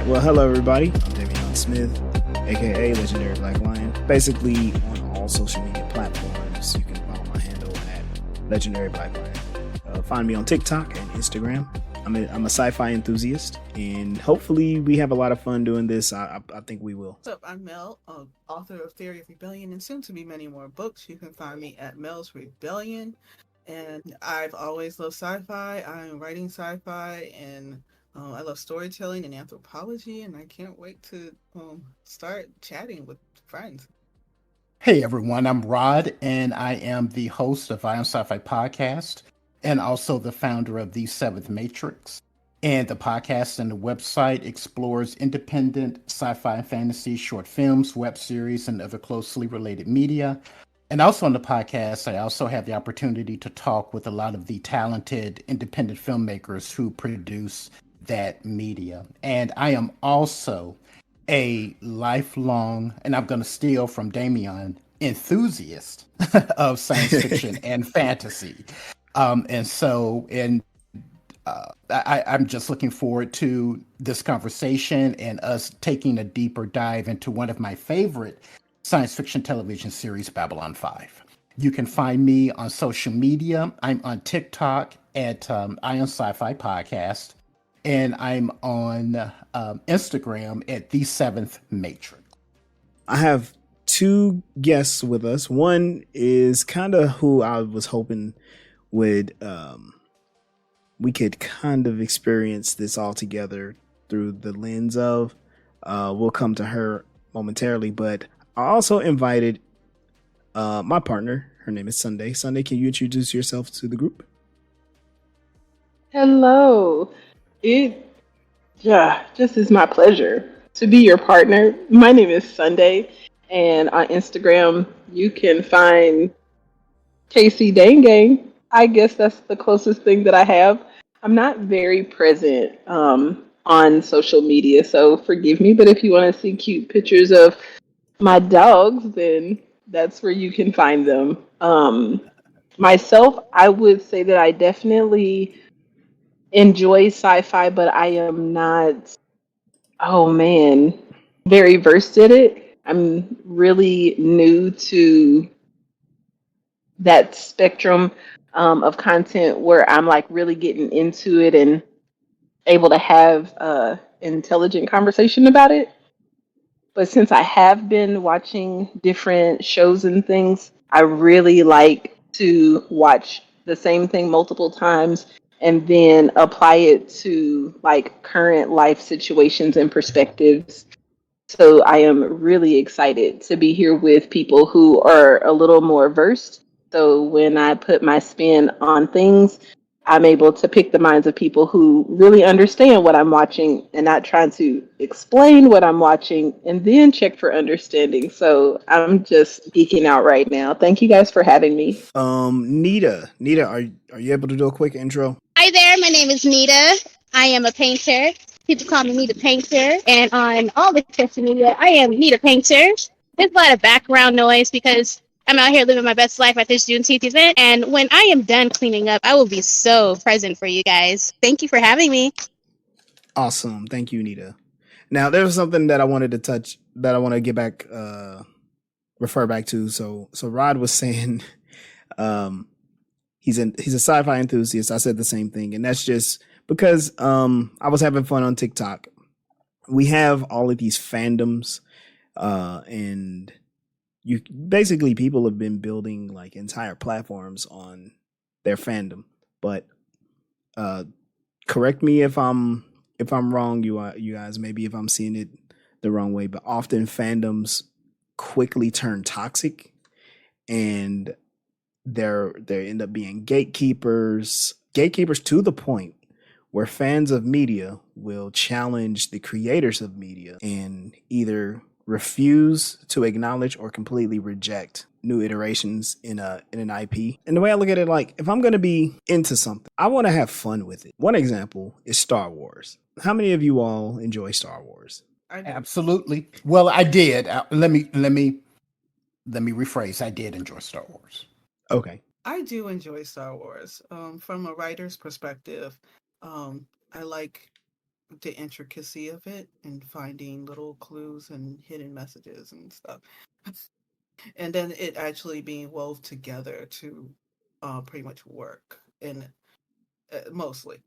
right, well, hello everybody. I'm Davion Smith, aka Legendary Black Lion. Basically, on all social media platforms, you can follow my handle at Legendary Black Lion. Find me on TikTok and Instagram. I'm a sci-fi enthusiast, and hopefully, we have a lot of fun doing this. I think we will. What's up? I'm Mel, author of Theory of Rebellion, and soon to be many more books. You can find me at Mel's Rebellion, and I've always loved sci-fi. I'm writing sci-fi, and I love storytelling and anthropology, and I can't wait to start chatting with friends. Hey everyone, I'm Rod, and I am the host of Ion Sci-Fi Podcast, and also the founder of The Seventh Matrix. And the podcast and the website explores independent sci-fi and fantasy short films, web series, and other closely related media. And also on the podcast, I also have the opportunity to talk with a lot of the talented independent filmmakers who produce that media. And I am also a lifelong, and I'm going to steal from Davion, enthusiast of science fiction and fantasy. I'm just looking forward to this conversation and us taking a deeper dive into one of my favorite science fiction television series, Babylon 5. You can find me on social media. I'm on TikTok at Ion Sci-Fi Podcast, and I'm on Instagram at The Seventh Matrix. I have two guests with us. One is kind of who I was hoping would we could kind of experience this all together through the lens of. We'll come to her momentarily, but I also invited my partner. Her name is Sunday. Sunday, can you introduce yourself to the group? Hello. Just is my pleasure to be your partner. My name is Sunday, and on Instagram you can find KC Dangang. I guess that's the closest thing that I have. I'm not very present on social media, so forgive me, but if you want to see cute pictures of my dogs, then that's where you can find them. Myself, I would say that I definitely enjoy sci-fi, but I am not, oh man, very versed in it. I'm really new to that spectrum of content where I'm like really getting into it and able to have intelligent conversation about it. But since I have been watching different shows and things, I really like to watch the same thing multiple times and then apply it to like current life situations and perspectives. So I am really excited to be here with people who are a little more versed. So when I put my spin on things, I'm able to pick the minds of people who really understand what I'm watching and not trying to explain what I'm watching and then check for understanding. So I'm just geeking out right now. Thank you guys for having me. Nita, are you able to do a quick intro? Hi there, my name is Nita. I am a painter. People call me Nita Painter, and on all the social media, I am Nita Painter. There's a lot of background noise because I'm out here living my best life at this Juneteenth event, and when I am done cleaning up, I will be so present for you guys. Thank you for having me. Awesome, thank you, Nita. Now, there's something that I wanted to touch that I want to get back, refer back to. So Rod was saying, he's a sci-fi enthusiast. I said the same thing, and that's just because I was having fun on TikTok. We have all of these fandoms, and you basically people have been building like entire platforms on their fandom. But correct me if I'm wrong, you guys. Maybe if I'm seeing it the wrong way, but often fandoms quickly turn toxic, and they end up being gatekeepers to the point where fans of media will challenge the creators of media and either refuse to acknowledge or completely reject new iterations in an IP. And the way I look at it, like if I'm going to be into something, I want to have fun with it. One example is Star Wars. How many of you all enjoy Star Wars? Absolutely. Well, I did. Let me rephrase. I did enjoy Star Wars. Okay. I do enjoy Star Wars. From a writer's perspective, I like the intricacy of it and finding little clues and hidden messages and stuff. And then it actually being wove together to pretty much work, and mostly.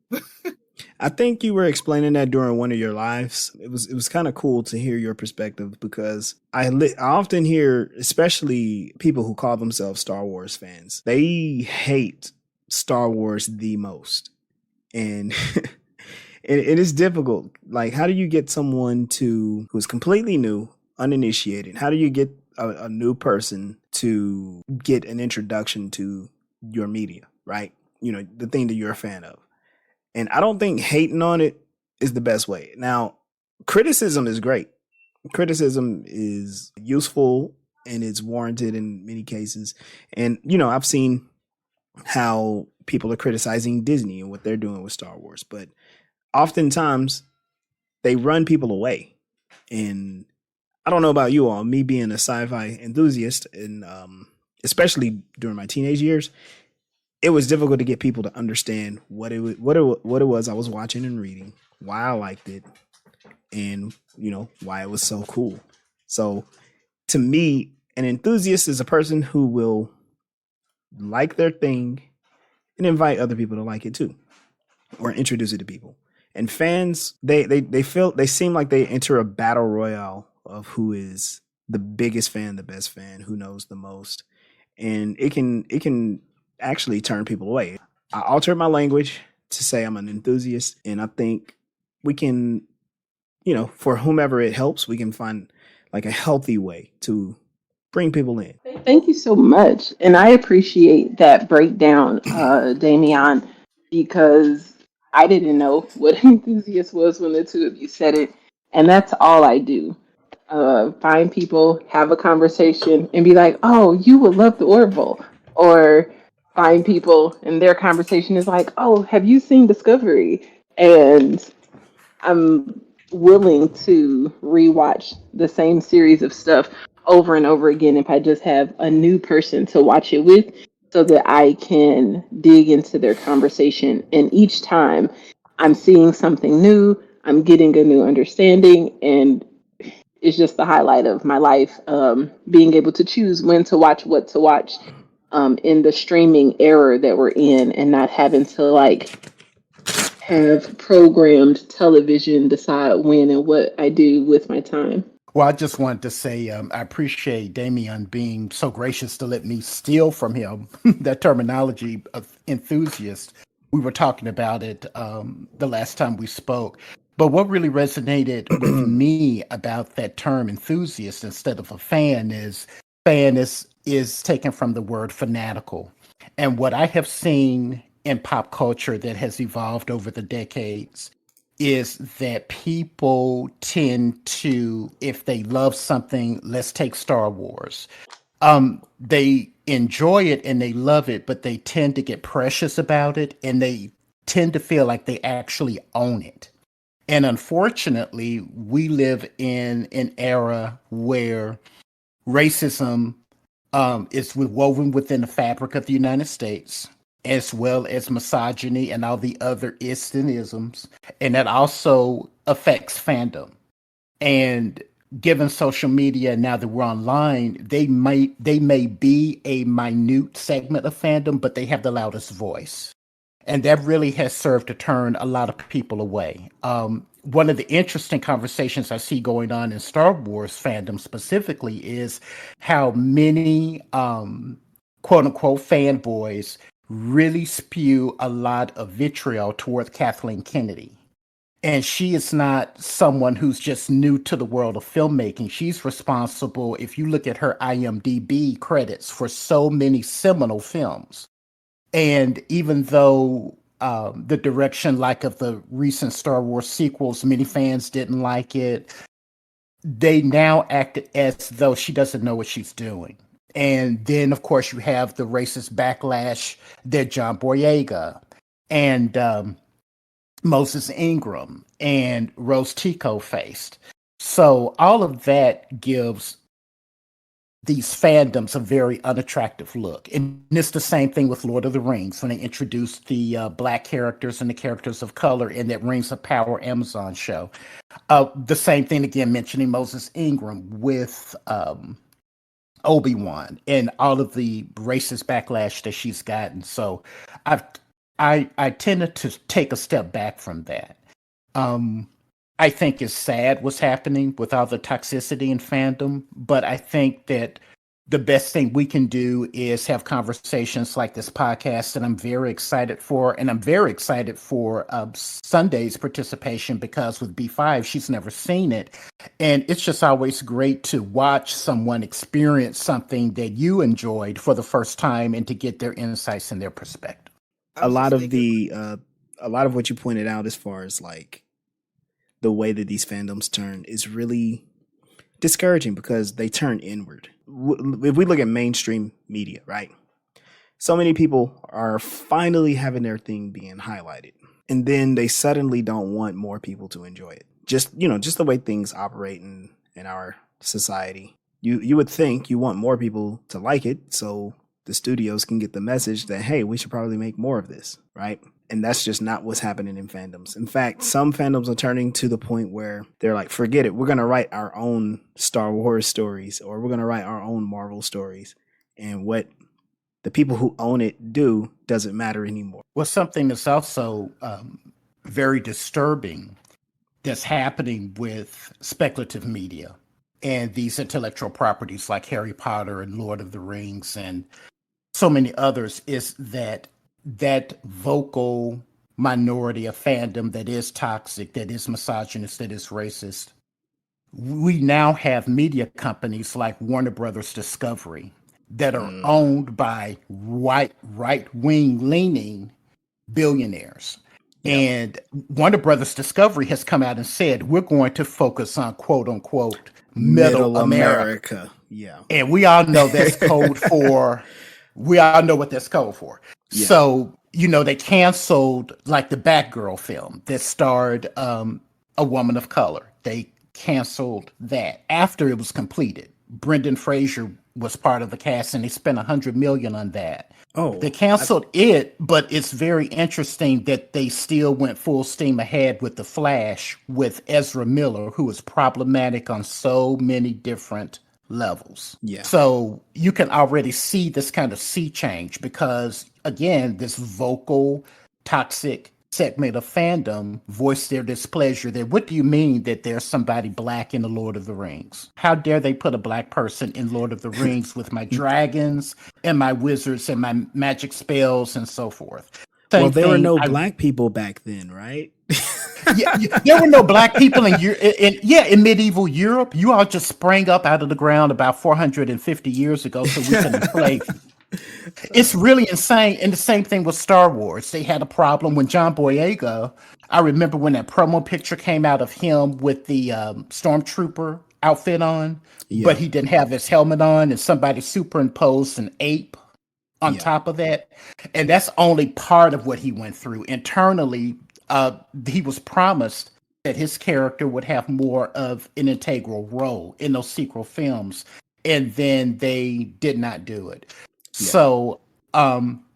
I think you were explaining that during one of your lives. It was kind of cool to hear your perspective because I often hear, especially people who call themselves Star Wars fans, they hate Star Wars the most, and it is difficult. Like, how do you get someone who's completely new, uninitiated? How do you get a new person to get an introduction to your media, right? You know, the thing that you're a fan of. And I don't think hating on it is the best way. Now, criticism is great. Criticism is useful and it's warranted in many cases. And, you know, I've seen how people are criticizing Disney and what they're doing with Star Wars, but oftentimes they run people away. And I don't know about you all, me being a sci-fi enthusiast, and especially during my teenage years, it was difficult to get people to understand what it was I was watching and reading, why I liked it, and you know why it was so cool. So to me, an enthusiast is a person who will like their thing and invite other people to like it too, or introduce it to people. And fans, they seem like they enter a battle royale of who is the biggest fan, the best fan, who knows the most, and it can actually turn people away. I altered my language to say I'm an enthusiast, and I think we can, you know, for whomever it helps, we can find like a healthy way to bring people in. Thank you so much. And I appreciate that breakdown, Damian, because I didn't know what an enthusiast was when the two of you said it. And that's all I do. Find people, have a conversation, and be like, oh, you would love the Orville. Or find people, and their conversation is like, oh, have you seen Discovery? And I'm willing to rewatch the same series of stuff over and over again if I just have a new person to watch it with so that I can dig into their conversation. And each time I'm seeing something new, I'm getting a new understanding, and it's just the highlight of my life, being able to choose when to watch, what to watch, in the streaming era that we're in, and not having to like have programmed television decide when and what I do with my time. Well, I just wanted to say I appreciate Damien being so gracious to let me steal from him that terminology of enthusiast. We were talking about it the last time we spoke. But what really resonated with me about that term enthusiast instead of a fan is taken from the word fanatical. And what I have seen in pop culture that has evolved over the decades is that people tend to, if they love something, let's take Star Wars. They enjoy it and they love it, but they tend to get precious about it and they tend to feel like they actually own it. And unfortunately, we live in an era where racism is woven within the fabric of the United States, as well as misogyny and all the other isms. And that also affects fandom. And given social media, now that we're online, they may be a minute segment of fandom, but they have the loudest voice. And that really has served to turn a lot of people away. One of the interesting conversations I see going on in Star Wars fandom specifically is how many quote unquote fanboys really spew a lot of vitriol toward Kathleen Kennedy. And she is not someone who's just new to the world of filmmaking. She's responsible, if you look at her IMDb credits, for so many seminal films. And even though the direction, like of the recent Star Wars sequels, many fans didn't like it, they now act as though she doesn't know what she's doing. And then, of course, you have the racist backlash that John Boyega and Moses Ingram and Rose Tico faced. So all of that gives these fandoms a very unattractive look. And it's the same thing with Lord of the Rings when they introduced the black characters and the characters of color in that Rings of Power Amazon show. The same thing again, mentioning Moses Ingram with Obi-Wan and all of the racist backlash that she's gotten. So I've I tended to take a step back from that. I think it's sad what's happening with all the toxicity in fandom, but I think that the best thing we can do is have conversations like this podcast that I'm very excited for. And I'm very excited for Sunday's participation because with B5, she's never seen it. And it's just always great to watch someone experience something that you enjoyed for the first time and to get their insights and their perspective. A lot of what you pointed out as far as like the way that these fandoms turn is really discouraging because they turn inward. If we look at mainstream media, right? So many people are finally having their thing being highlighted, and then they suddenly don't want more people to enjoy it. Just the way things operate in our society. You would think you want more people to like it, so the studios can get the message that, hey, we should probably make more of this, right? And that's just not what's happening in fandoms. In fact, some fandoms are turning to the point where they're like, forget it. We're going to write our own Star Wars stories, or we're going to write our own Marvel stories. And what the people who own it do doesn't matter anymore. Well, something that's also very disturbing that's happening with speculative media and these intellectual properties like Harry Potter and Lord of the Rings and so many others is that vocal minority of fandom that is toxic, that is misogynist, that is racist. We now have media companies like Warner Brothers Discovery that are owned by right-wing leaning billionaires. Yep. And Warner Brothers Discovery has come out and said, we're going to focus on quote unquote middle America. Yeah. And we all know that's code for we all know what that's code for. Yeah. So, they canceled like the Batgirl film that starred a woman of color. They canceled that after it was completed. Brendan Fraser was part of the cast and they spent $100 million on that. Oh, they canceled it, but it's very interesting that they still went full steam ahead with The Flash with Ezra Miller, who is problematic on so many different levels. Yeah. So you can already see this kind of sea change because, again, this vocal, toxic segment of fandom voiced their displeasure that what do you mean that there's somebody black in the Lord of the Rings? How dare they put a black person in Lord of the Rings with my dragons and my wizards and my magic spells and so forth? Well, there were no black people back then, right? Yeah, there were no black people in medieval Europe. You all just sprang up out of the ground about 450 years ago so we can enslave you. It's really insane. And the same thing with Star Wars. They had a problem when John Boyega, I remember when that promo picture came out of him with the stormtrooper outfit on, but he didn't have his helmet on and somebody superimposed an ape on top of that. And that's only part of what he went through. Internally, he was promised that his character would have more of an integral role in those sequel films. And then they did not do it. Yeah. So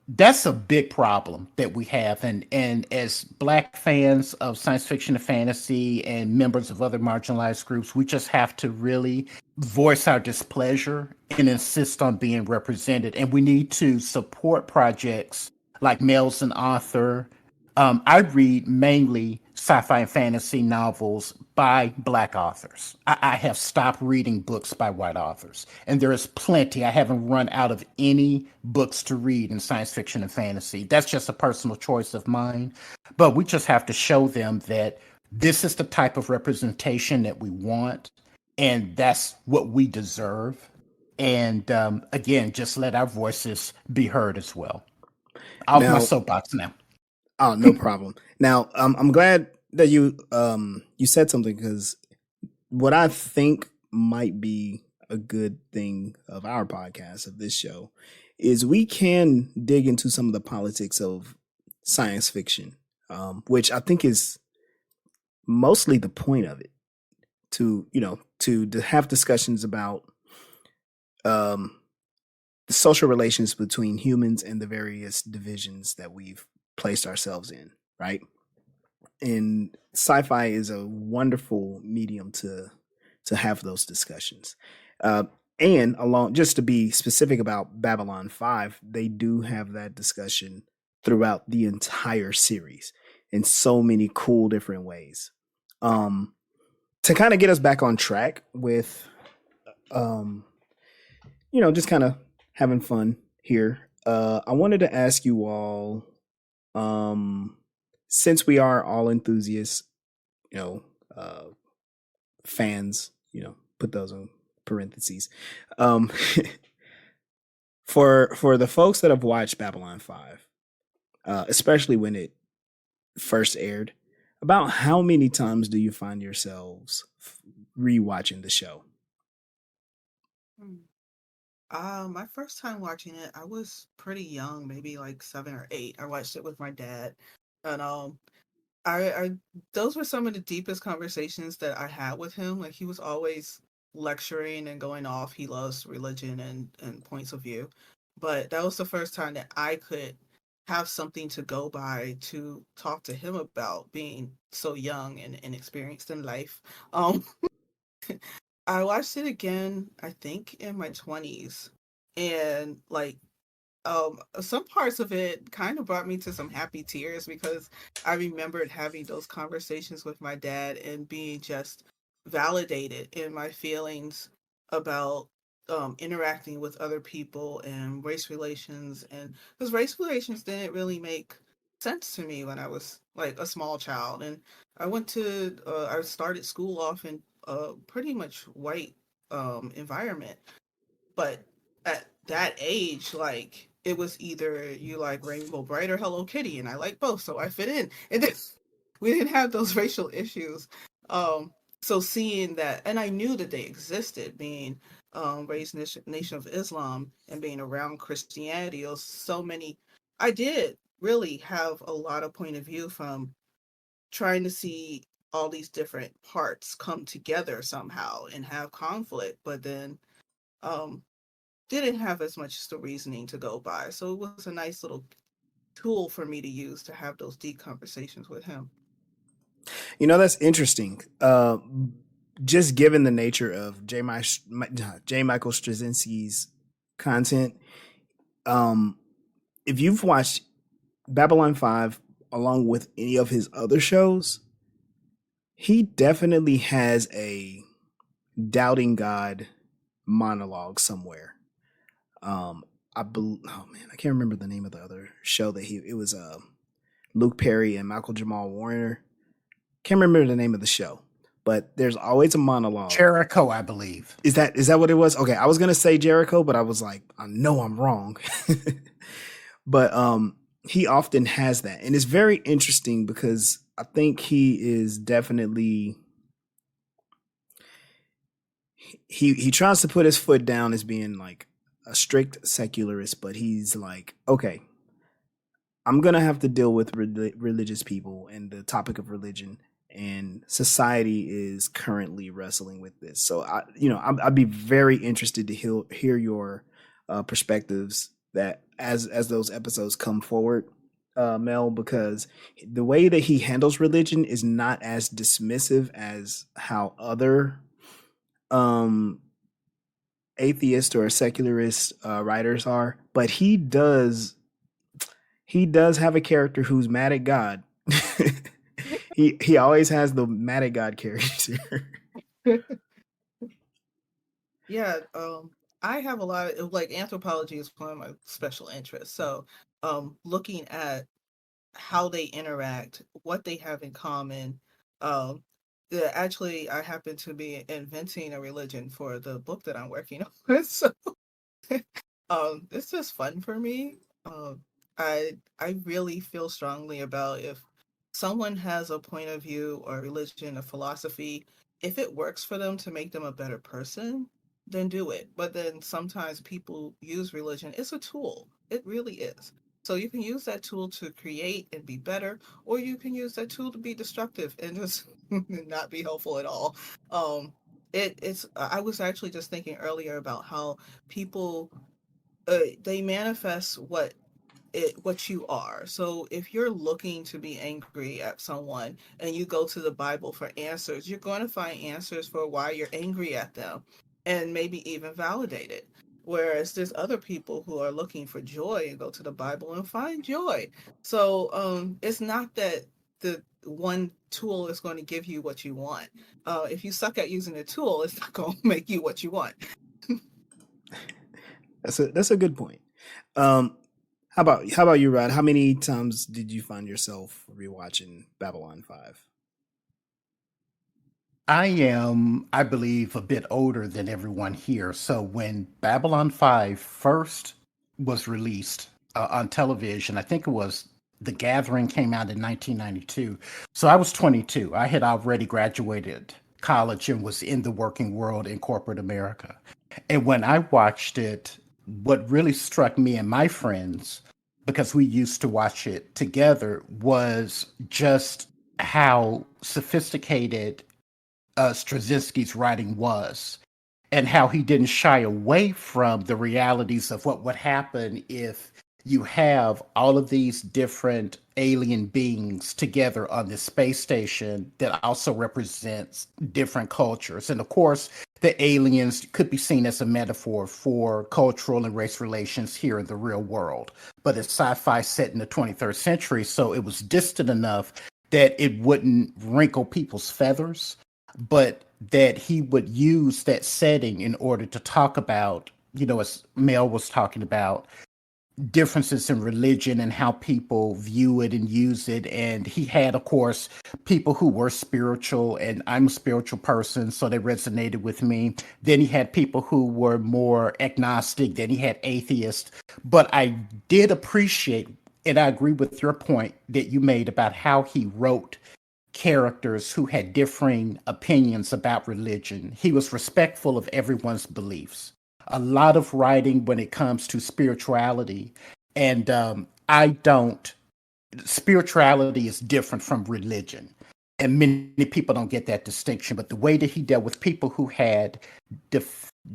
that's a big problem that we have. And as Black fans of science fiction and fantasy and members of other marginalized groups, we just have to really voice our displeasure and insist on being represented. And we need to support projects like Males and Author. I read mainly sci-fi and fantasy novels by Black authors. I have stopped reading books by white authors. And there is plenty. I haven't run out of any books to read in science fiction and fantasy. That's just a personal choice of mine. But we just have to show them that this is the type of representation that we want. And that's what we deserve. And again, just let our voices be heard as well. Off my soapbox now. Oh, no problem. Now, I'm glad that you said something because what I think might be a good thing of our podcast, of this show, is we can dig into some of the politics of science fiction, which I think is mostly the point of it, to have discussions about um, the social relations between humans and the various divisions that we've placed ourselves in, right? And sci-fi is a wonderful medium to have those discussions. Uh, and along, just to be specific about Babylon 5, they do have that discussion throughout the entire series in so many cool different ways. Um, to kind of get us back on track with, um, just kind of having fun here. I wanted to ask you all, um, since we are all enthusiasts, you know, uh, fans, put those in parentheses. Um, for the folks that have watched Babylon 5, especially when it first aired, about how many times do you find yourselves rewatching the show? Hmm. My first time watching it, I was pretty young, maybe like 7 or 8. I watched it with my dad, and I those were some of the deepest conversations that I had with him. Like he was always lecturing and going off. He loves religion and points of view, but that was the first time that I could have something to go by to talk to him about being so young and inexperienced in life. Um, I watched it again, I think in my 20s, and like some parts of it kind of brought me to some happy tears because I remembered having those conversations with my dad and being just validated in my feelings about interacting with other people and race relations. And because race relations didn't really make sense to me when I was like a small child, and I started school off in a pretty much white environment, but at that age, like it was either you like Rainbow Bright or Hello Kitty, and I like both, so I fit in. And then we didn't have those racial issues. Um, so seeing that, and I knew that they existed, being raised Nation of Islam and being around Christianity, or so many. I did really have a lot of point of view from trying to see all these different parts come together somehow and have conflict, but then um didn't have as much the reasoning to go by. So it was a nice little tool for me to use to have those deep conversations with him. That's interesting. Just given the nature of J. Michael Straczynski's content, um, if you've watched Babylon 5 along with any of his other shows, he definitely has a doubting God monologue somewhere. Oh man, I can't remember the name of the other show that it was Luke Perry and Michael Jamal Warner. Can't remember the name of the show, but there's always a monologue. Jericho, I believe. Is that what it was? Okay, I was gonna say Jericho, but I was like, I know I'm wrong. But he often has that, and it's very interesting because I think he is definitely he tries to put his foot down as being like a strict secularist, but he's like, okay, I'm gonna have to deal with religious people and the topic of religion, and society is currently wrestling with this. So I'd be very interested to hear your perspectives that as those episodes come forward, Mel, because the way that he handles religion is not as dismissive as how other um atheist or secularist writers are, but he does have a character who's mad at God. he always has the mad at God character. Yeah, I have a lot of like anthropology is one of my special interests. So, looking at how they interact, what they have in common. Um, yeah, actually, I happen to be inventing a religion for the book that I'm working on. So it's just fun for me. I really feel strongly about if someone has a point of view or religion or philosophy, if it works for them to make them a better person, then do it. But then sometimes people use religion. It's a tool. It really is. So you can use that tool to create and be better, or you can use that tool to be destructive and just not be helpful at all. Um, it's. I was actually just thinking earlier about how people they manifest what you are. So if you're looking to be angry at someone and you go to the Bible for answers, you're going to find answers for why you're angry at them and maybe even validate it. Whereas there's other people who are looking for joy and go to the Bible and find joy. So it's not that the one tool is going to give you what you want. If you suck at using a tool, it's not going to make you what you want. That's a good point. Um, how about you, Rod? How many times did you find yourself rewatching Babylon 5? I am, I believe, a bit older than everyone here. So when Babylon 5 first was released on television, I think it was The Gathering came out in 1992. So I was 22. I had already graduated college and was in the working world in corporate America. And when I watched it, what really struck me and my friends, because we used to watch it together, was just how sophisticated Straczynski's writing was, and how he didn't shy away from the realities of what would happen if you have all of these different alien beings together on this space station that also represents different cultures. And of course, the aliens could be seen as a metaphor for cultural and race relations here in the real world. But it's sci-fi set in the 23rd century, so it was distant enough that it wouldn't wrinkle people's feathers, but that he would use that setting in order to talk about, as Mel was talking about, differences in religion and how people view it and use it. And he had, of course, people who were spiritual, and I'm a spiritual person, so they resonated with me. Then he had people who were more agnostic. Then he had atheists. But I did appreciate, and I agree with your point that you made about how he wrote characters who had differing opinions about religion. He was respectful of everyone's beliefs. A lot of writing when it comes to spirituality, and I don't. Spirituality is different from religion, and many people don't get that distinction. But the way that he dealt with people who had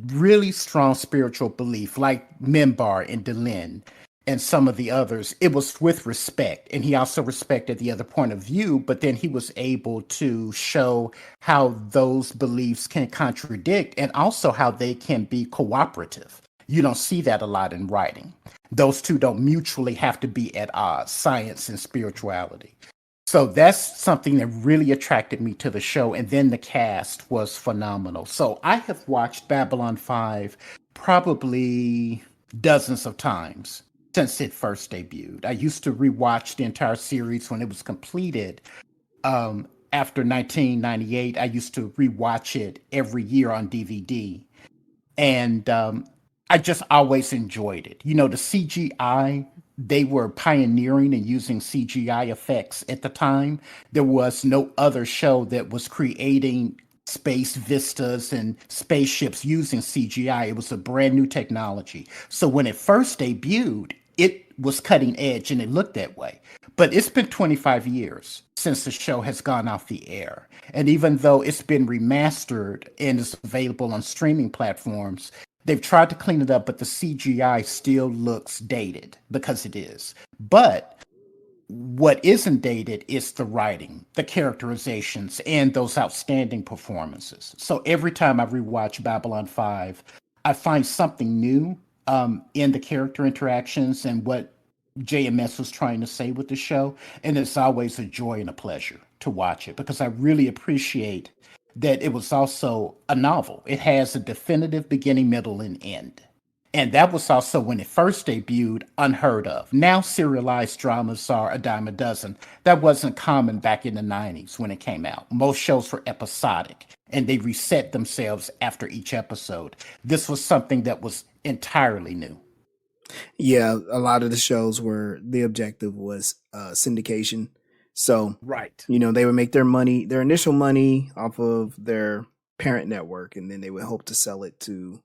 really strong spiritual belief, like Minbar and Delenn, and some of the others, it was with respect. And he also respected the other point of view, but then he was able to show how those beliefs can contradict and also how they can be cooperative. You don't see that a lot in writing. Those two don't mutually have to be at odds, science and spirituality. So that's something that really attracted me to the show. And then the cast was phenomenal. So I have watched Babylon 5 probably dozens of times since it first debuted. I used to rewatch the entire series when it was completed. After 1998, I used to rewatch it every year on DVD. And I just always enjoyed it. The CGI, they were pioneering and using CGI effects at the time. There was no other show that was creating space vistas and spaceships using CGI. It was a brand new technology. So when it first debuted, it was cutting edge and it looked that way. But it's been 25 years since the show has gone off the air. And even though it's been remastered and is available on streaming platforms, they've tried to clean it up, but the CGI still looks dated because it is. But what isn't dated is the writing, the characterizations, and those outstanding performances. So every time I rewatch Babylon 5, I find something new in the character interactions and what JMS was trying to say with the show. And it's always a joy and a pleasure to watch it because I really appreciate that it was also a novel. It has a definitive beginning, middle, and end. And that was also when it first debuted, unheard of. Now serialized dramas are a dime a dozen. That wasn't common back in the 90s when it came out. Most shows were episodic and they reset themselves after each episode. This was something that was entirely new. Yeah, a lot of the shows were the objective was syndication. So, Right. they would make their initial money off of their parent network, and then they would hope to sell it to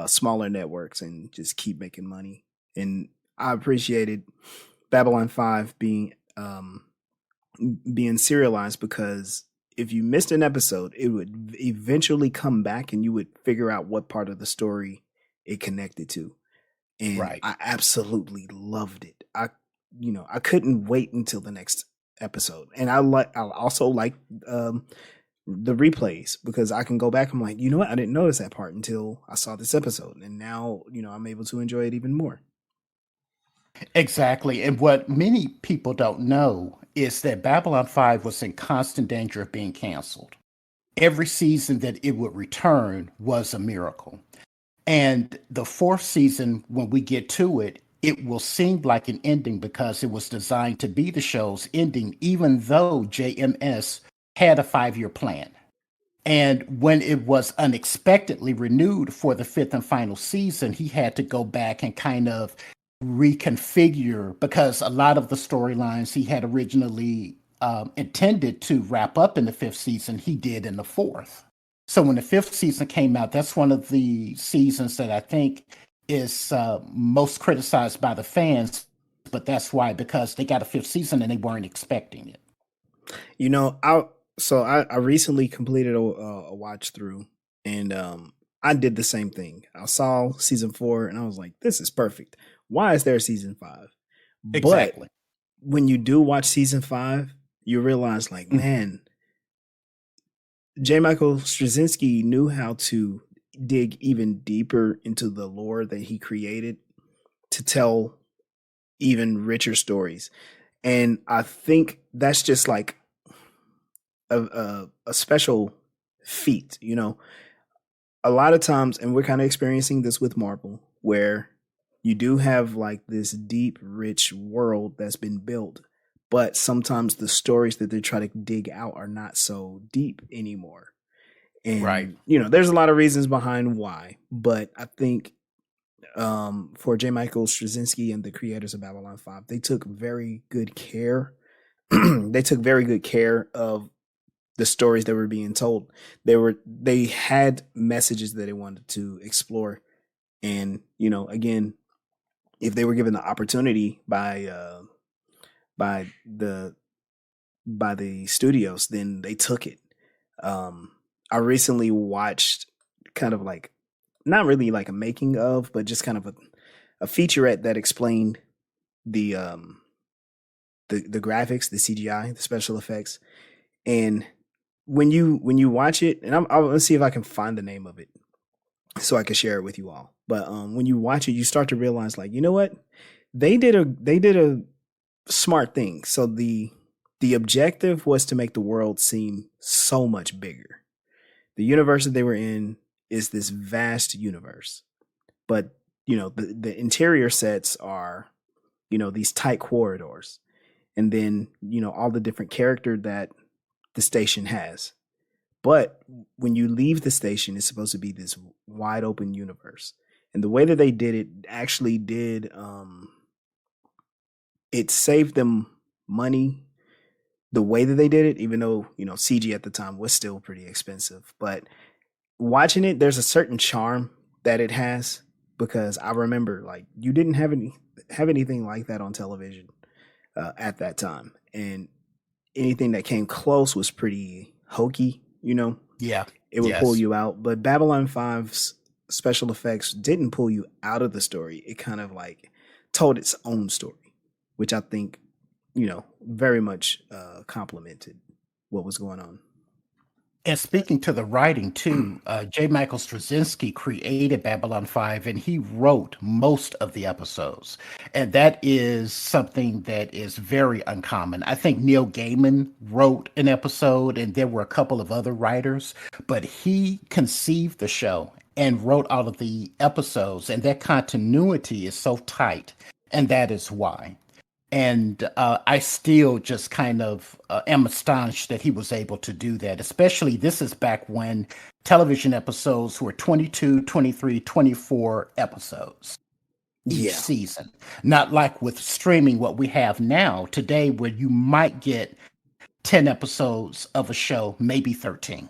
smaller networks and just keep making money. And I appreciated Babylon 5 being serialized because if you missed an episode, it would eventually come back and you would figure out what part of the story it connected to. And Right. I absolutely loved it. I couldn't wait until the next episode. And I also like the replays because I can go back. I'm like, you know what? I didn't notice that part until I saw this episode. And now, I'm able to enjoy it even more. Exactly. And what many people don't know is that Babylon 5 was in constant danger of being canceled. Every season that it would return was a miracle. And the fourth season, when we get to it, it will seem like an ending because it was designed to be the show's ending, even though JMS had a 5-year plan. And when it was unexpectedly renewed for the fifth and final season, he had to go back and kind of reconfigure because a lot of the storylines he had originally intended to wrap up in the fifth season, he did in the fourth. So when the fifth season came out, that's one of the seasons that I think is most criticized by the fans. But that's why, because they got a fifth season and they weren't expecting it. I recently completed a watch through, and I did the same thing. I saw season 4, and I was like, "This is perfect. Why is there a season 5?" Exactly. But when you do watch season 5, you realize, like, man, J. Michael Straczynski knew how to dig even deeper into the lore that he created to tell even richer stories. And I think that's just like a special feat, A lot of times, and we're kind of experiencing this with Marvel, where you do have like this deep, rich world that's been built, but sometimes the stories that they try to dig out are not so deep anymore. And Right. There's a lot of reasons behind why, but I think for J. Michael Straczynski and the creators of Babylon 5, they took very good care. They took very good care of the stories that were being told. They had messages that they wanted to explore, and again, if they were given the opportunity by the studios, then they took it. I recently watched kind of like, not really like a making of, but just kind of a featurette that explained the graphics, the CGI, the special effects. And when you watch it, and I'll see if I can find the name of it so I can share it with you all. But when you watch it, you start to realize, like, you know what? They did a smart thing. So the objective was to make the world seem so much bigger. The universe that they were in is this vast universe. But, the interior sets are, these tight corridors. And then, all the different character that the station has. But when you leave the station, it's supposed to be this wide open universe. And the way that they did it actually did, it saved them money the way that they did it, even though, CG at the time was still pretty expensive. But watching it, there's a certain charm that it has, because I remember, like, you didn't have anything like that on television at that time. And anything that came close was pretty hokey, Yeah. It would pull you out. But Babylon 5's special effects didn't pull you out of the story. It kind of like told its own story, which I think, very much complemented what was going on. And speaking to the writing too, J. Michael Straczynski created Babylon 5 and he wrote most of the episodes. And that is something that is very uncommon. I think Neil Gaiman wrote an episode and there were a couple of other writers, but he conceived the show and wrote all of the episodes, and that continuity is so tight. And that is why. And I still just kind of am astonished that he was able to do that. Especially, this is back when television episodes were 22, 23, 24 episodes each season. Not like with streaming, what we have now today, where you might get 10 episodes of a show, maybe 13.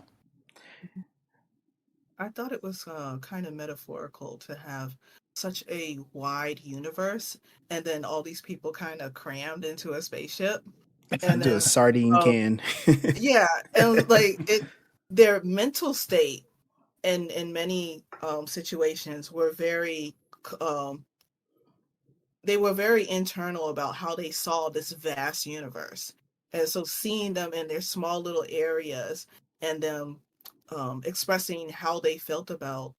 I thought it was kind of metaphorical to have such a wide universe and then all these people kind of crammed into a spaceship. And Do a then sardine um, can. yeah, and like their mental state in many situations were very um they were very internal about how they saw this vast universe. And so seeing them in their small little areas and them expressing how they felt about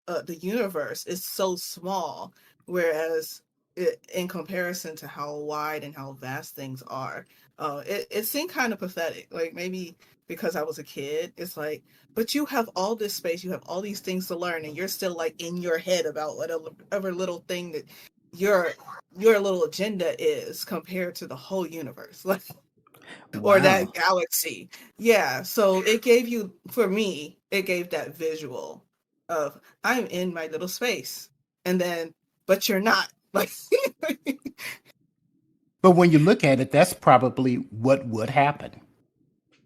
the universe is so small, whereas in comparison to how wide and how vast things are, it seemed kind of pathetic. Like maybe because I was a kid, it's like, but you have all this space, you have all these things to learn, and you're still like in your head about whatever little thing that your your little agenda is compared to the whole universe. Like or Wow. that galaxy. Yeah, so it gave you, for me, it gave that visual of I'm in my little space, and then, but you're not. Like, But when you look at it, that's probably what would happen.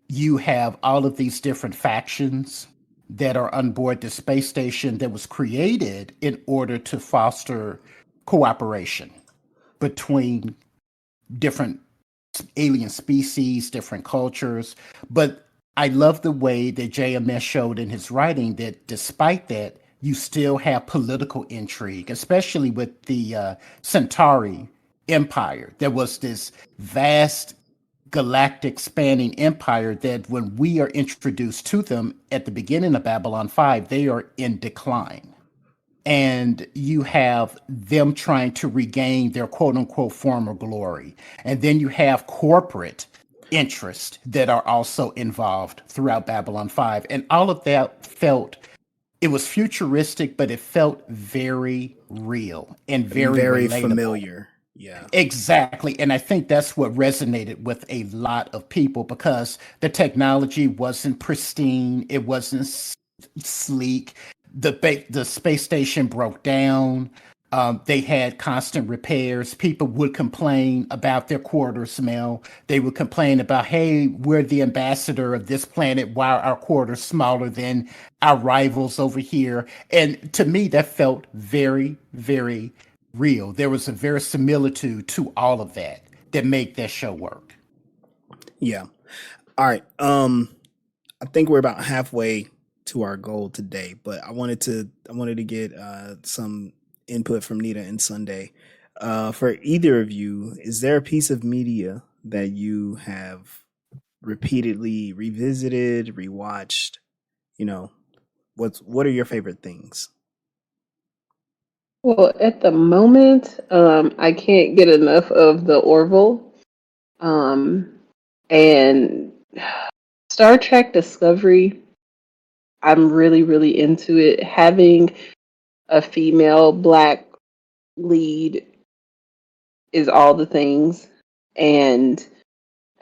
You have all of these different factions that are on board the space station that was created in order to foster cooperation between different alien species, different cultures. But I love the way that JMS showed in his writing that despite that, you still have political intrigue, especially with the Centauri Empire. There was this vast galactic spanning empire that when we are introduced to them at the beginning of Babylon 5, they are in decline. And you have them trying to regain their quote unquote former glory. And then you have corporate interests that are also involved throughout Babylon 5. And all of that felt, it was futuristic, but it felt very real and very Very relatable. familiar. Yeah. Exactly. And I think that's what resonated with a lot of people because the technology wasn't pristine, it wasn't sleek. The space station broke down. They had constant repairs. People would complain about their quarters smell. They would complain about, hey, we're the ambassador of this planet. Why are our quarters smaller than our rivals over here? And to me, that felt very, very real. There was a verisimilitude to all of that that made that show work. Yeah. All right. I think we're about halfway to our goal today, but I wanted to get some input from Nita and Sunday. For either of you, is there a piece of media that you have repeatedly revisited, rewatched? You know, what are your favorite things? Well, at the moment, I can't get enough of the Orville. And Star Trek Discovery, I'm really, really into it. Having a female black lead is all the things. And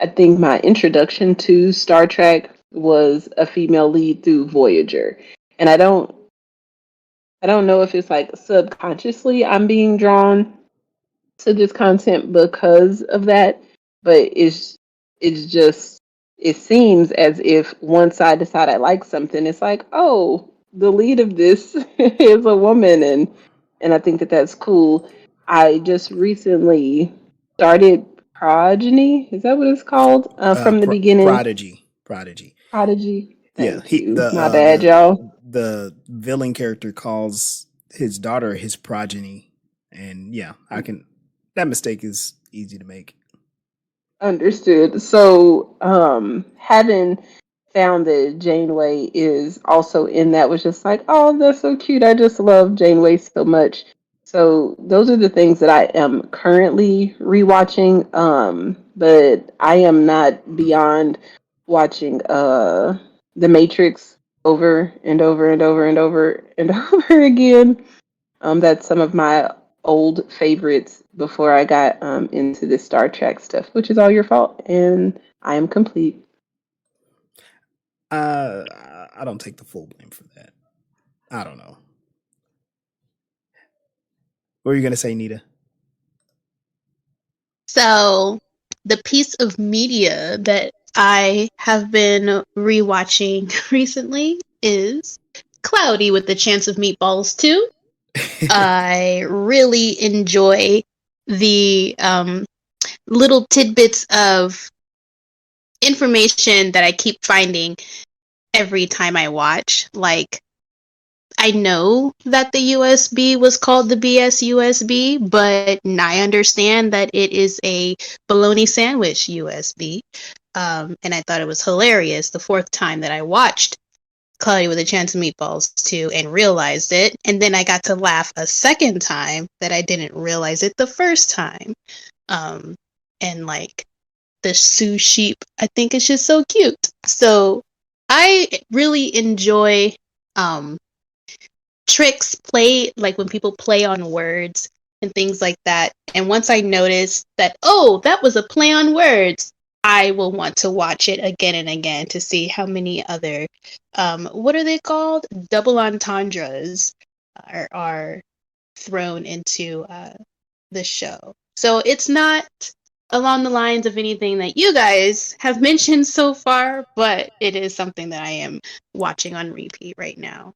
I think my introduction to Star Trek was a female lead through Voyager. And I don't know if it's like subconsciously I'm being drawn to this content because of that, but it's just it seems as if once I decide I like something, it's like, oh, the lead of this is a woman, and I think that that's cool. I just recently started Progeny. Is that what it's called? From the beginning, Prodigy. Prodigy. Yeah, Thank he you. My bad, y'all. the villain character calls his daughter his progeny, and yeah, I can. That mistake is easy to make. Understood. So, having found that Janeway is also in that was just like, oh, that's so cute. I just love Janeway so much. So those are the things that I am currently rewatching. But I am not beyond watching The Matrix over and over and over and over and over again. That's some of my old favorites before I got into this Star Trek stuff, which is all your fault, and I am complete. Uh, I don't take the full blame for that. I don't know. What were you gonna say, Nita? So, the piece of media that I have been rewatching recently is Cloudy with the Chance of Meatballs 2. I really enjoy the little tidbits of information that I keep finding every time I watch. Like, I know that the USB was called the BS USB, but I understand that it is a bologna sandwich USB. And I thought it was hilarious the fourth time that I watched Cloudy with a Chance of Meatballs 2 and realized it. And then I got to laugh a second time that I didn't realize it the first time. And like the Sue sheep, I think it's just so cute. So I really enjoy tricks play, like when people play on words and things like that. And once I notice that, oh, that was a play on words, I will want to watch it again and again to see how many other what are they called, double entendres are thrown into the show. So it's not along the lines of anything that you guys have mentioned so far, but it is something that I am watching on repeat right now.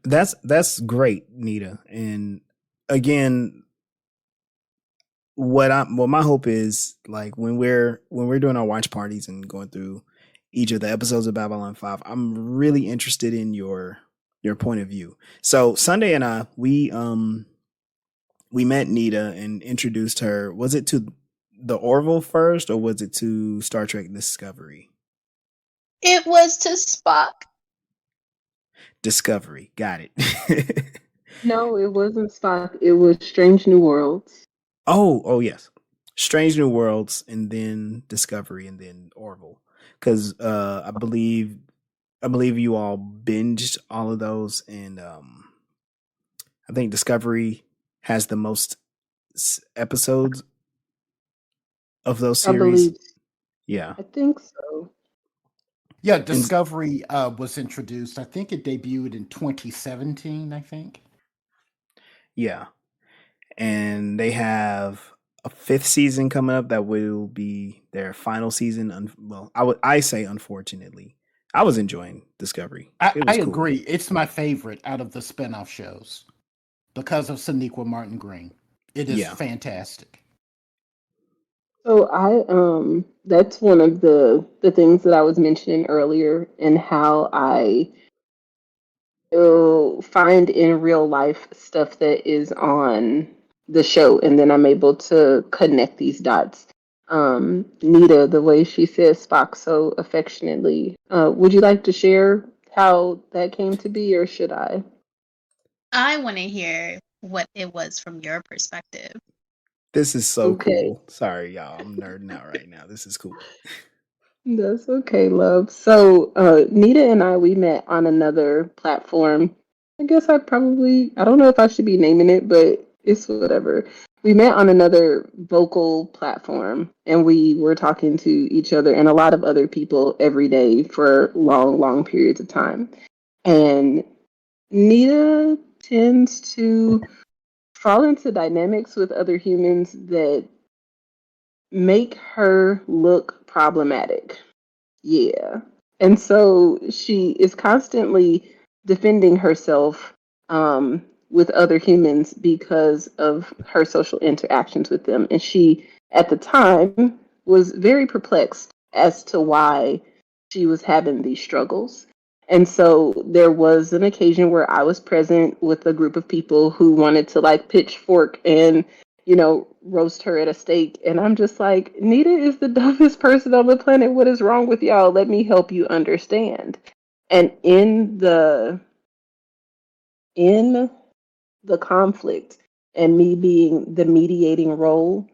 That's great, Nita. And again, what my hope is, like, when we're doing our watch parties and going through each of the episodes of Babylon 5, I'm really interested in your point of view. So Sunday and I, we met Nita and introduced her. Was it to the Orville first, or was it to Star Trek Discovery? It was to Spock. Discovery. Got it. No, it wasn't Spock. It was Strange New Worlds. Oh yes. Strange New Worlds, and then Discovery, and then Orville. Because I believe you all binged all of those, and I think Discovery has the most episodes of those I series. believe. Yeah. I think so. Yeah, Discovery was introduced. I think it debuted in 2017, I think. Yeah. And they have a 5th season coming up that will be their final season. Well, I say unfortunately. I was enjoying Discovery. I Cool. agree. It's my favorite out of the spinoff shows because of Sonequa Martin Green. It is fantastic. So that's one of the things that I was mentioning earlier, and how I find in real life stuff that is on the show, and then I'm able to connect these dots. Nita, the way she says Spock so affectionately, would you like to share how that came to be, or should I? I want to hear what it was from your perspective. This is so Okay. cool. Sorry, y'all. I'm nerding out right now. This is cool. That's okay, love. So, Nita and I, we met on another platform. I guess I don't know if I should be naming it, but it's whatever. We met on another vocal platform, and we were talking to each other and a lot of other people every day for long, long periods of time. And Nita tends to fall into dynamics with other humans that make her look problematic. Yeah. And so she is constantly defending herself with other humans because of her social interactions with them. And she, at the time, was very perplexed as to why she was having these struggles. And so there was an occasion where I was present with a group of people who wanted to like pitchfork and, roast her at a stake. And I'm just like, Nita is the dumbest person on the planet. What is wrong with y'all? Let me help you understand. And in the conflict and me being the mediating role,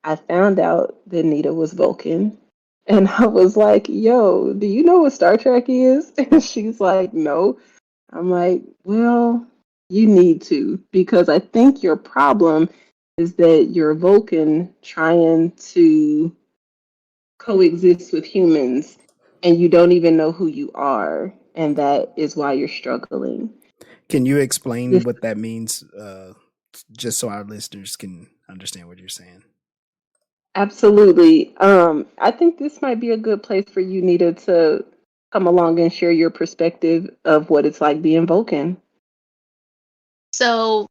I found out that Nita was Vulcan. And I was like, yo, do you know what Star Trek is? And she's like, no. I'm like, well, you need to, because I think your problem is that you're Vulcan trying to coexist with humans, and you don't even know who you are. And that is why you're struggling. Can you explain what that means, just so our listeners can understand what you're saying? Absolutely. I think this might be a good place for you, Nita, to come along and share your perspective of what it's like being Vulcan. So,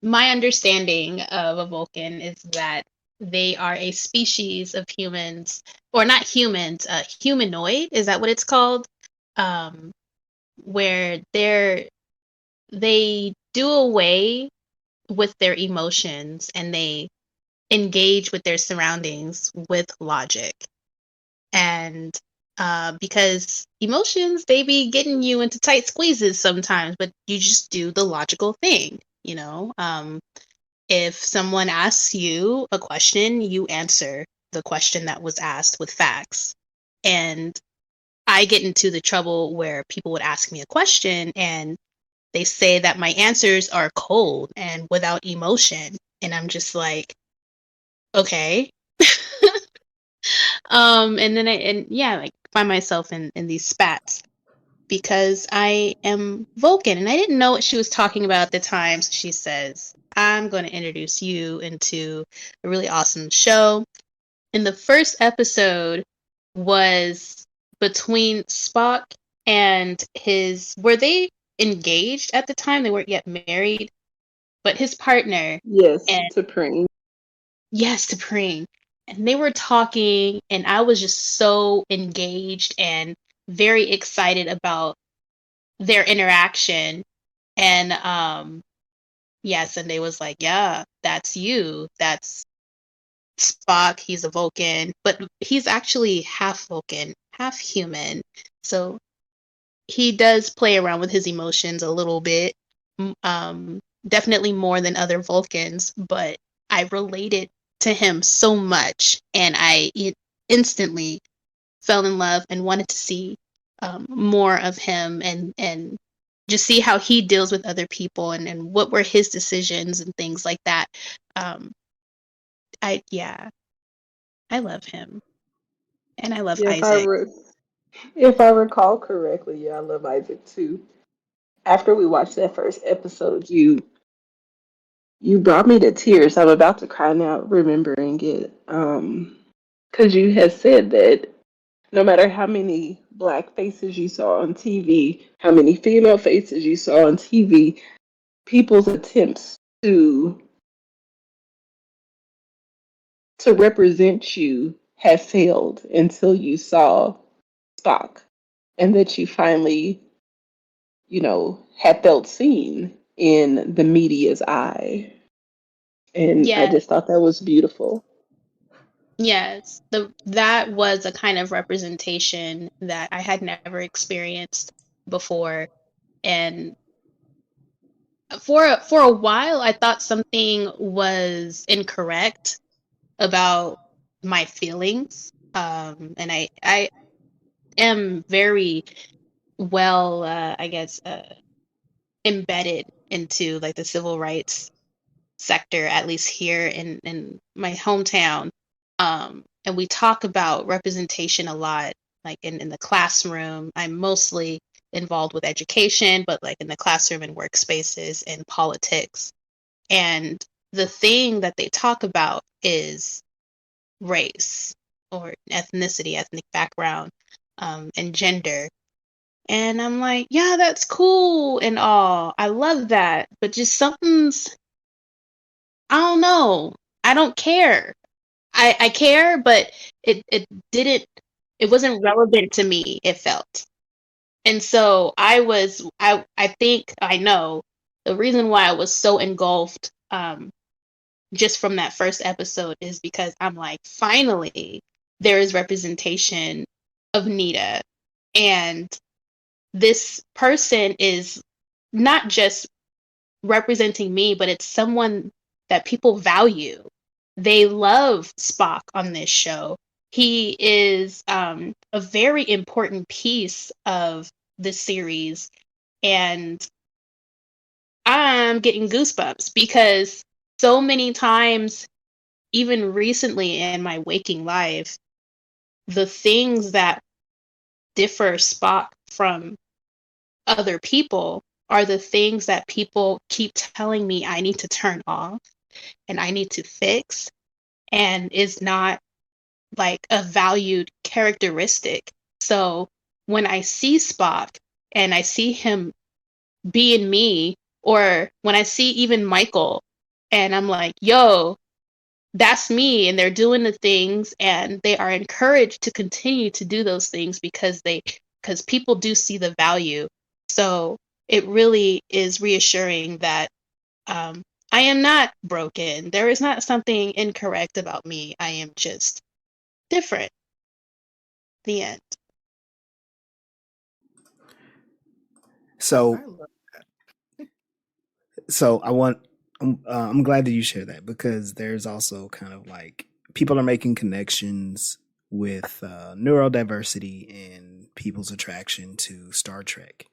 my understanding of a Vulcan is that they are a species of humans, or not humans, humanoid, is that what it's called? Um, where they do away with their emotions and they engage with their surroundings with logic. And because emotions, they be getting you into tight squeezes sometimes, but you just do the logical thing, you know? If someone asks you a question, you answer the question that was asked with facts. And I get into the trouble where people would ask me a question and they say that my answers are cold and without emotion. And I'm just like, okay. And then like find myself in these spats because I am Vulcan and I didn't know what she was talking about at the time. So she says, I'm going to introduce you into a really awesome show. And the first episode was between Spock and were they engaged at the time? They weren't yet married, but his partner. Yes, And Supreme. yes, T'Pring. And they were talking, and I was just so engaged and very excited about their interaction. And yes, and they was like, yeah, that's you. That's Spock. He's a Vulcan, but he's actually half Vulcan, half human. So he does play around with his emotions a little bit. Definitely more than other Vulcans, but I related to him so much, and I instantly fell in love and wanted to see more of him and just see how he deals with other people and what were his decisions and things like that. Um, I love him, and I love Yeah, Isaac. if I recall correctly, yeah, I love Isaac too. After we watched that first episode, you brought me to tears. I'm about to cry now remembering it. Because you had said that no matter how many black faces you saw on TV, how many female faces you saw on TV, people's attempts to represent you had failed until you saw Spock, and that you finally, had felt seen in the media's eye. And I Yeah, just thought that was beautiful. yes, that was a kind of representation that I had never experienced before, and for a while I thought something was incorrect about my feelings, and I am very well, I guess, embedded into like the civil rights sector, at least here in my hometown. And we talk about representation a lot, like in the classroom. I'm mostly involved with education, but like in the classroom and workspaces and politics. And the thing that they talk about is race or ethnicity, ethnic background, and gender. And I'm like, yeah, that's cool and all. I love that. But just something's, I don't know. I don't care. I care, but it didn't, it wasn't relevant to me, it felt. And so I think I know the reason why I was so engulfed just from that first episode is because I'm like, finally, there is representation of Nita. And this person is not just representing me, but it's someone that people value. They love Spock on this show. He is a very important piece of the series. And I'm getting goosebumps because so many times, even recently in my waking life, the things that differ Spock from other people are the things that people keep telling me I need to turn off and I need to fix and is not like a valued characteristic. So when I see Spock and I see him being me, or when I see even Michael and I'm like, yo, that's me, and they're doing the things, and they are encouraged to continue to do those things because people do see the value. So it really is reassuring that I am not broken. There is not something incorrect about me. I am just different. The end. So I love that. so I'm glad that you share that, because there's also kind of like people are making connections with neurodiversity and people's attraction to Star Trek.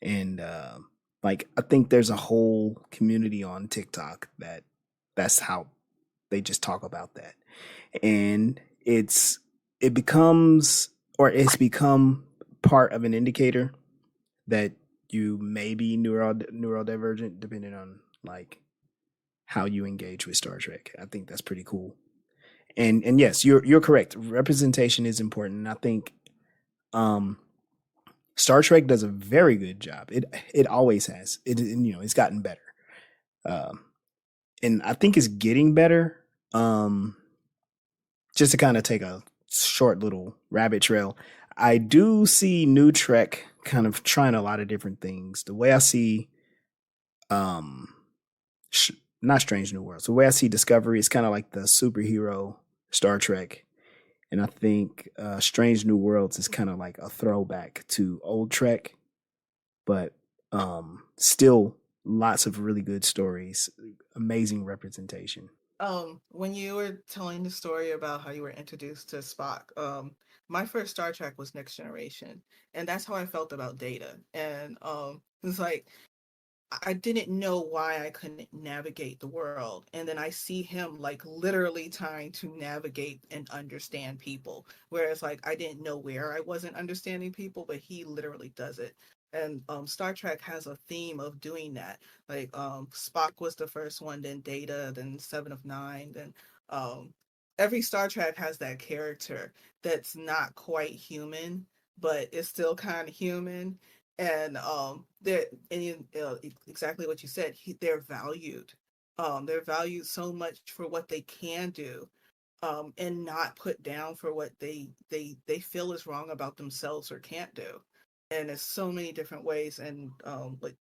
And like I think there's a whole community on TikTok that's how they just talk about that. And it becomes, or it's become, part of an indicator that you may be neurodivergent, depending on like how you engage with Star Trek. I think that's pretty cool. And yes, you're correct. Representation is important. And I think um Star Trek does a very good job. It always has. It's gotten better. Um and I think it's getting better. Just to kind of take a short little rabbit trail, I do see new Trek kind of trying a lot of different things. The way I see, um, sh- not Strange New Worlds, the way I see Discovery is kind of like the superhero Star Trek, and I think Strange New Worlds is kind of like a throwback to old Trek, but still lots of really good stories, amazing representation. When you were telling the story about how you were introduced to Spock, my first Star Trek was Next Generation, and that's how I felt about Data. And it's like I didn't know why I couldn't navigate the world. And then I see him like literally trying to navigate and understand people. Whereas like I didn't know where I wasn't understanding people, but he literally does it. And Star Trek has a theme of doing that. Like Spock was the first one, then Data, then Seven of Nine, then um, every Star Trek has that character that's not quite human, but is still kind of human. And they're and exactly what you said. They're valued. They're valued so much for what they can do, and not put down for what they feel is wrong about themselves or can't do. And there's so many different ways. And like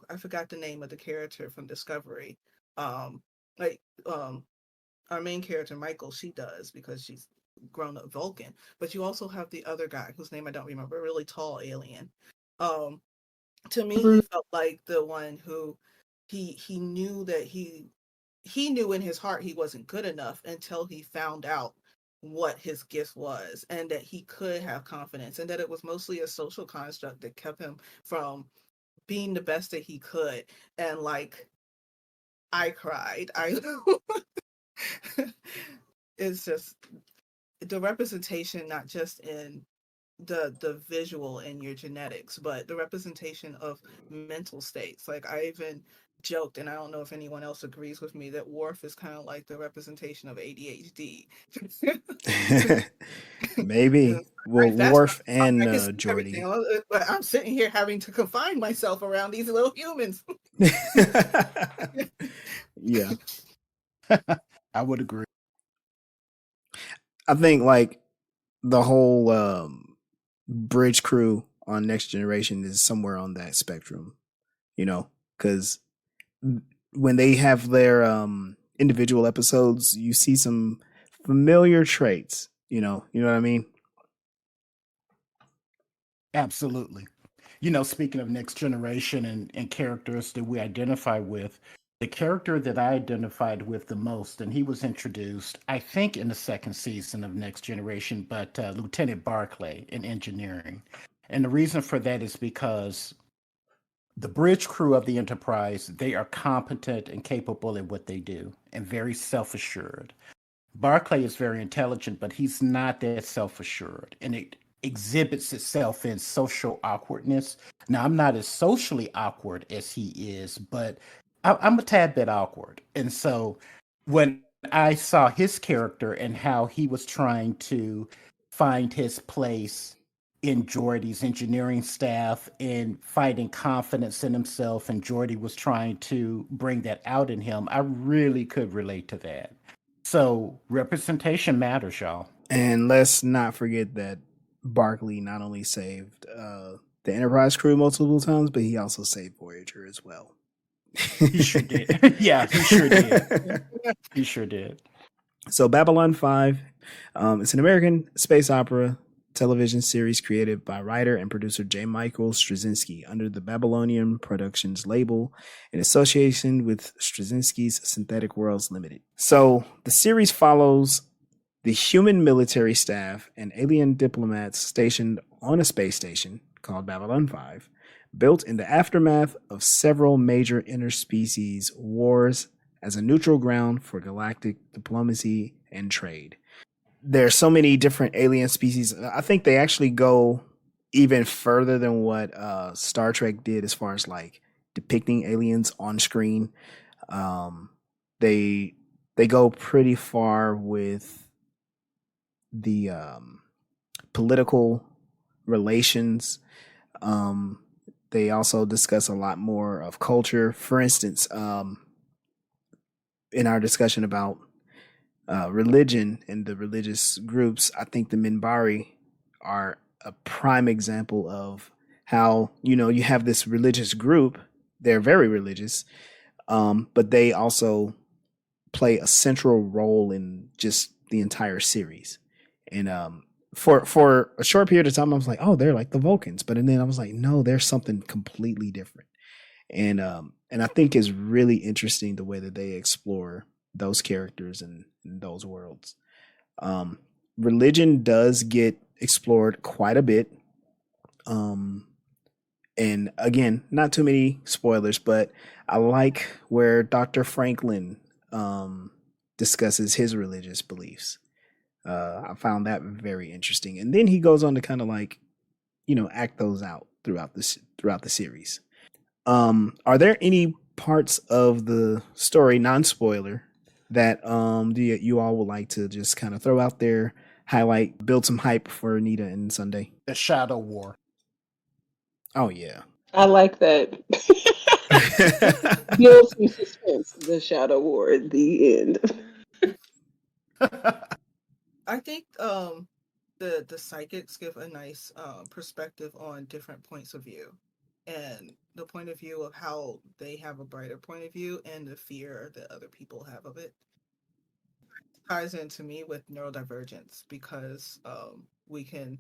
I forgot the name of the character from Discovery. Like our main character Michael, she does because she's grown up Vulcan. But you also have the other guy whose name I don't remember, a really tall alien. Um, to me, he felt like the one who he knew that he knew in his heart he wasn't good enough until he found out what his gift was, and that he could have confidence, and that it was mostly a social construct that kept him from being the best that he could. And like I cried. I it's just the representation, not just in the visual and your genetics, but the representation of mental states. Like I even joked, and I don't know if anyone else agrees with me, that Worf is kind of like the representation of ADHD. Maybe. Well, Very fast when Worf I and can see everything, Jordy. but I'm sitting here having to confine myself around these little humans. Yeah. I would agree. I think like the whole bridge crew on Next Generation is somewhere on that spectrum, because when they have their individual episodes, you see some familiar traits, you know what I mean? Absolutely. Speaking of next generation and characters that we identify with, the character that I identified with the most, and he was introduced, I think, in the second season of Next Generation, but Lieutenant Barclay in engineering. And the reason for that is because the bridge crew of the Enterprise, they are competent and capable at what they do and very self assured. Barclay is very intelligent, but he's not that self assured. And it exhibits itself in social awkwardness. Now, I'm not as socially awkward as he is, but I'm a tad bit awkward. And so when I saw his character and how he was trying to find his place in Geordie's engineering staff and finding confidence in himself, and Geordie was trying to bring that out in him, I really could relate to that. So representation matters, y'all. And let's not forget that Barkley not only saved the Enterprise crew multiple times, but he also saved Voyager as well. He sure did. Yeah, he sure did. He sure did. So Babylon 5, it's an American space opera television series created by writer and producer J. Michael Straczynski under the Babylonian Productions label in association with Straczynski's Synthetic Worlds Limited. So the series follows the human military staff and alien diplomats stationed on a space station called Babylon 5, built in the aftermath of several major interspecies wars as a neutral ground for galactic diplomacy and trade. There are so many different alien species. I think they actually go even further than what Star Trek did as far as like depicting aliens on screen. They go pretty far with the political relations. They also discuss a lot more of culture. For instance, in our discussion about religion and the religious groups, I think the Minbari are a prime example of how, you have this religious group. They're very religious, but they also play a central role in just the entire series. And for a short period of time, I was like, oh, they're like the Vulcans. But then I was like, no, there's something completely different. And I think it's really interesting the way that they explore those characters and those worlds. Religion does get explored quite a bit. And again, not too many spoilers, but I like where Dr. Franklin discusses his religious beliefs. I found that very interesting. And then he goes on to kind of like, act those out throughout the series. Are there any parts of the story, non-spoiler, that you all would like to just kind of throw out there, highlight, build some hype for Anita and Sunday? The Shadow War. Oh yeah. I like that. Build some suspense. The Shadow War at the end. I think the psychics give a nice perspective on different points of view, and the point of view of how they have a brighter point of view and the fear that other people have of it ties into me with neurodivergence, because we can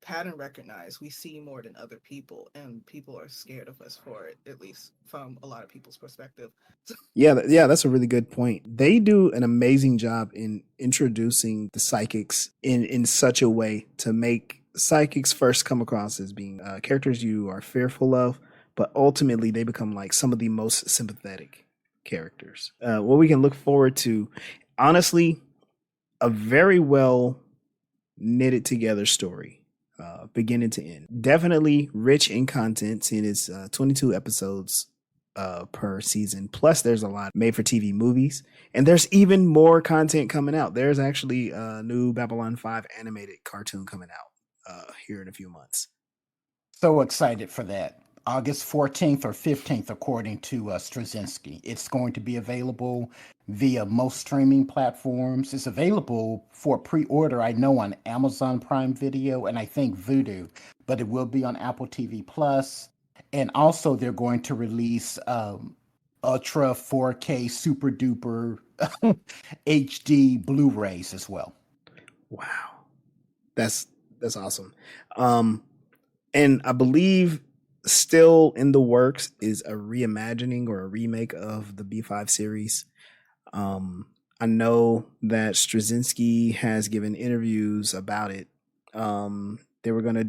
pattern recognize. We see more than other people, and people are scared of us for it, at least from a lot of people's perspective. Yeah, that's a really good point. They do an amazing job in introducing the psychics in such a way to make psychics first come across as being characters you are fearful of, but ultimately they become like some of the most sympathetic characters. What we can look forward to, honestly, a very well knitted together story. Beginning to end. Definitely rich in content, seeing it's 22 episodes per season. Plus, there's a lot made for TV movies. And there's even more content coming out. There's actually a new Babylon 5 animated cartoon coming out here in a few months. So excited for that. August 14th or 15th, according to Straczynski. It's going to be available via most streaming platforms. It's available for pre-order, I know, on Amazon Prime Video and I think Vudu, but it will be on Apple TV Plus. And also they're going to release Ultra 4K Super Duper HD Blu-rays as well. Wow. That's awesome. And I believe still in the works is a reimagining or a remake of the B5 series. I know that Straczynski has given interviews about it. They were gonna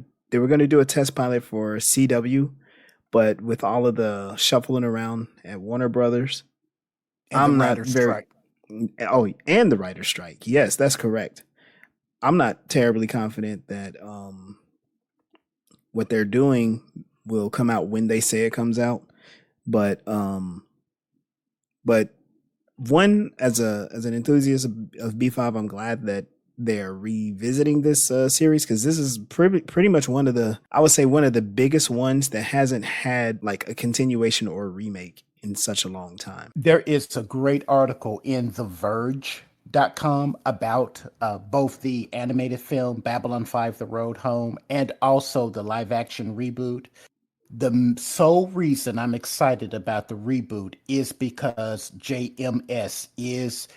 do a test pilot for CW, but with all of the shuffling around at Warner Brothers, And I'm the not writer's very. strike. Oh, and the writer's strike. Yes, that's correct. I'm not terribly confident that what they're doing will come out when they say it comes out, but one, as an enthusiast of B5, I'm glad that they're revisiting this series, because this is pretty much one of the biggest ones that hasn't had like a continuation or a remake in such a long time. There is a great article in The Verge about both the animated film Babylon 5 The Road Home and also the live action reboot. The sole reason I'm excited about the reboot is because JMS is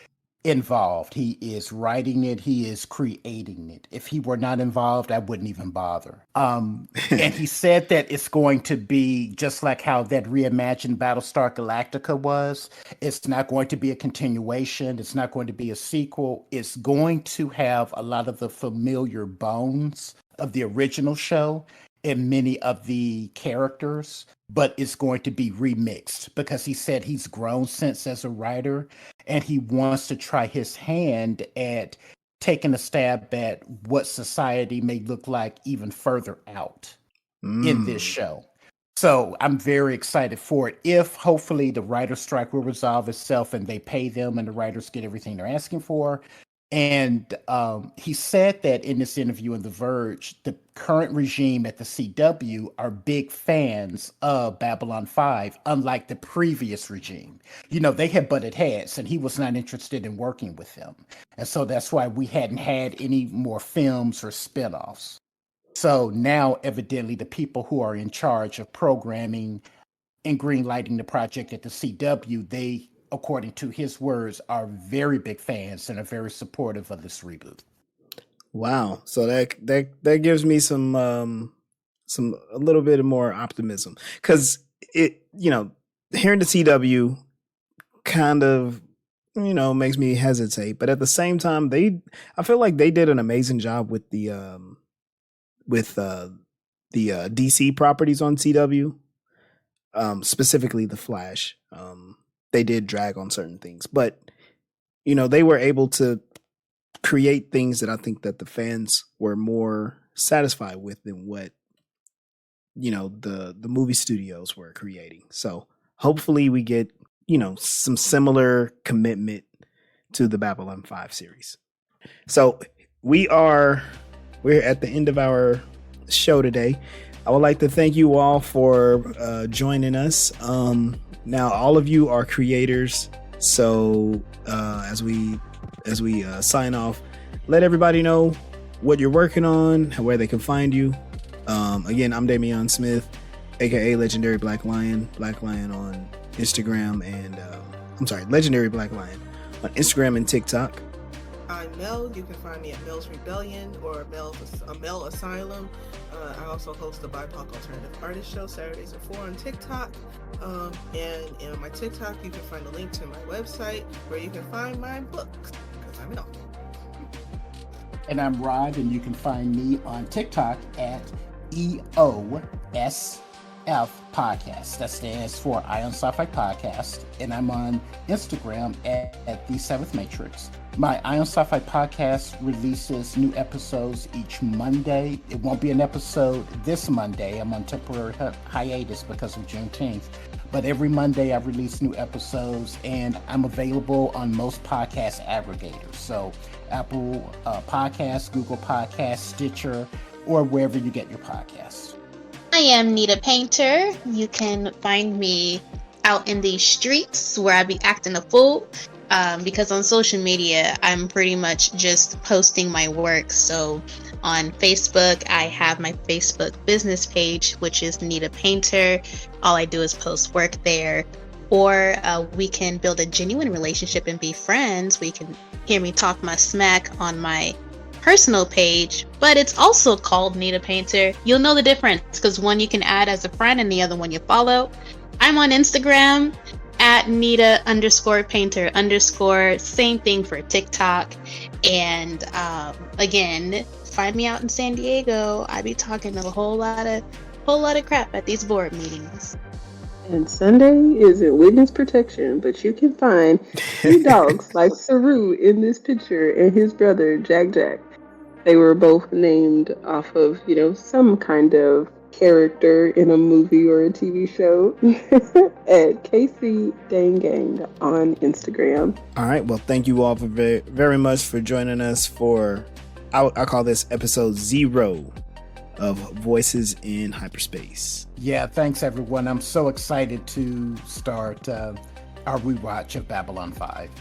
involved. He is writing it, he is creating it. If he were not involved, I wouldn't even bother. And he said that it's going to be just like how that reimagined Battlestar Galactica was. It's not going to be a continuation, it's not going to be a sequel. It's going to have a lot of the familiar bones of the original show and many of the characters, but it's going to be remixed because he said he's grown since as a writer and he wants to try his hand at taking a stab at what society may look like even further out in this show. So I'm very excited for it. If hopefully the writer's strike will resolve itself and they pay them and the writers get everything they're asking for. And he said that in this interview in The Verge, the current regime at the CW are big fans of Babylon 5, unlike the previous regime. You know, they had butted heads and he was not interested in working with them. And so that's why we hadn't had any more films or spinoffs. So now, evidently, the people who are in charge of programming and greenlighting the project at the CW, they, according to his words, are very big fans and are very supportive of this reboot. Wow. So that gives me some a little bit more optimism, because it, hearing the CW kind of, makes me hesitate, but at the same time, I feel like they did an amazing job with the DC properties on CW, specifically the Flash. They did drag on certain things, but they were able to create things that I think that the fans were more satisfied with than what the movie studios were creating. So hopefully we get some similar commitment to the Babylon 5 series. So we're at the end of our show today. I would like to thank you all for joining us. Now, all of you are creators, so as we sign off, let everybody know what you're working on, where they can find you. Again, I'm Damian Smith, aka Legendary Black Lion on Instagram and Legendary Black Lion on Instagram and TikTok. I'm Mel. You can find me at Mel's Rebellion or Mel Asylum. I also host the BIPOC Alternative Artist Show Saturdays at 4 on TikTok. And on my TikTok, you can find a link to my website where you can find my books, because I'm an author. And I'm Rod, and you can find me on TikTok at EOSF Podcast. That stands for Ion Sci-Fi Podcast. And I'm on Instagram at The Seventh Matrix. My Ion Sci-Fi Podcast releases new episodes each Monday. It won't be an episode this Monday. I'm on temporary hiatus because of Juneteenth. But every Monday I release new episodes, and I'm available on most podcast aggregators. So Apple Podcasts, Google Podcasts, Stitcher, or wherever you get your podcasts. I am Nita Painter. You can find me out in the streets where I be acting a fool. Because on social media, I'm pretty much just posting my work. So on Facebook, I have my Facebook business page, which is Nita Painter. All I do is post work there. Or we can build a genuine relationship and be friends. We can hear me talk my smack on my personal page, but it's also called Nita Painter. You'll know the difference because one you can add as a friend and the other one you follow. I'm on Instagram at Nita_Painter_, same thing for TikTok. And again, find me out in San Diego. I be talking a whole lot of crap at these board meetings. And Sunday isn't witness protection, but you can find two dogs like Saru in this picture and his brother Jack Jack. They were both named off of, some kind of character in a movie or a TV show at KC Dang Gang on Instagram. All right. Well, thank you all very, very much for joining us for, I call this episode 0 of Voices in Hyperspace. Yeah, thanks everyone. I'm so excited to start our rewatch of Babylon 5.